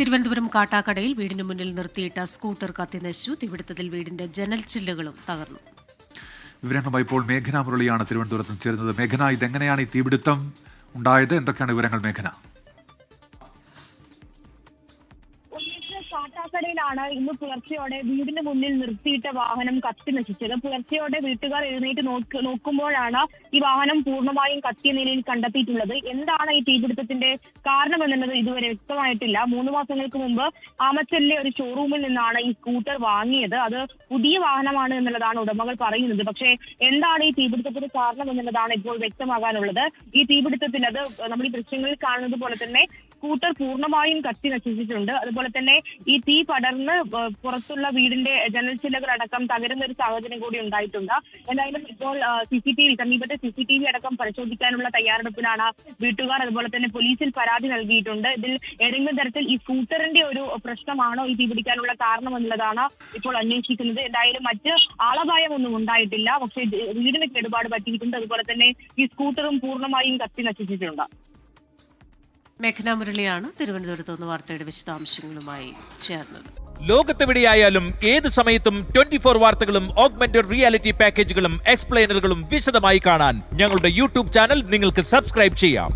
തിരുവനന്തപുരം കാട്ടാക്കടയിൽ വീടിന് മുന്നിൽ നിർത്തിയിട്ട സ്കൂട്ടർ കത്തിനശിച്ചു. തീപിടുത്തത്തിൽ വീടിന്റെ ജനൽ ചില്ലുകളും തകർന്നു. വിവരങ്ങളുമായി ഇപ്പോൾ മേഘന മുരളിയാണ് തിരുവനന്തപുരത്ത് ചേരുന്നത്. മേഘന, ഇതെങ്ങനെയാണ് ഈ തീപിടുത്തം ഉണ്ടായത്? എന്തൊക്കെയാണ് വിവരങ്ങൾ മേഘന? കാട്ടാക്കടയിലാണ് ഇന്ന് പുലർച്ചെയോടെ വീടിന് മുന്നിൽ നിർത്തിയിട്ട വാഹനം കത്തി നശിച്ചത്. പുലർച്ചെയോടെ വീട്ടുകാർ എഴുന്നേറ്റ് നോക്കുമ്പോഴാണ് ഈ വാഹനം പൂർണ്ണമായും കത്തിയ നിലയിൽ കണ്ടെത്തിയിട്ടുള്ളത്. എന്താണ് ഈ തീപിടുത്തത്തിന്റെ കാരണമെന്നുള്ളത് ഇതുവരെ വ്യക്തമായിട്ടില്ല. 3 മാസങ്ങൾക്ക് മുമ്പ് ആമച്ചലിലെ ഒരു ഷോറൂമിൽ നിന്നാണ് ഈ സ്കൂട്ടർ വാങ്ങിയത്. അത് പുതിയ വാഹനമാണ് എന്നുള്ളതാണ് ഉടമകൾ പറയുന്നത്. പക്ഷേ എന്താണ് ഈ തീപിടുത്തത്തിന് കാരണം എന്നുള്ളതാണ് ഇപ്പോൾ വ്യക്തമാകാനുള്ളത്. ഈ തീപിടുത്തത്തിൽ അത് നമ്മൾ ഈ ദൃശ്യങ്ങളിൽ കാണുന്നത് പോലെ തന്നെ സ്കൂട്ടർ പൂർണ്ണമായും കത്തി നശിച്ചിട്ടുണ്ട്. അതുപോലെ തന്നെ ഈ തീ പടർന്ന് പുറത്തുള്ള വീടിന്റെ ജനൽ ചില്ലകളടക്കം തകരുന്ന ഒരു സാഹചര്യം കൂടി ഉണ്ടായിട്ടുണ്ട്. എന്തായാലും ഇപ്പോൾ സമീപത്തെ CCTV അടക്കം പരിശോധിക്കാനുള്ള തയ്യാറെടുപ്പിലാണ് വീട്ടുകാർ. അതുപോലെ തന്നെ പോലീസിൽ പരാതി നൽകിയിട്ടുണ്ട്. ഇതിൽ ഏതെങ്കിലും തരത്തിൽ ഈ സ്കൂട്ടറിന്റെ ഒരു പ്രശ്നമാണോ ഈ തീപിടിക്കാനുള്ള കാരണം എന്നുള്ളതാണ് ഇപ്പോൾ അന്വേഷിക്കുന്നത്. എന്തായാലും മറ്റ് ആളപായമൊന്നും ഉണ്ടായിട്ടില്ല. പക്ഷേ വീടിന് കേടുപാട് പറ്റിയിട്ടുണ്ട്. അതുപോലെ തന്നെ ഈ സ്കൂട്ടറും പൂർണ്ണമായും കത്തി നശിച്ചിട്ടുണ്ട്. മേഘന മുരളിയാണ് തിരുവനന്തപുരത്ത് നിന്ന് വാർത്തയുടെ വിശദാംശങ്ങളുമായി ചേർന്നത്. ലോകത്തെവിടെയായാലും ഏത് സമയത്തും 24 വാർത്തകളും ഓഗ്മെന്റഡ് റിയാലിറ്റി പാക്കേജുകളും എക്സ്പ്ലെയിനറുകളും വിശദമായി കാണാൻ ഞങ്ങളുടെ YouTube ചാനൽ നിങ്ങൾക്ക് സബ്സ്ക്രൈബ് ചെയ്യാം.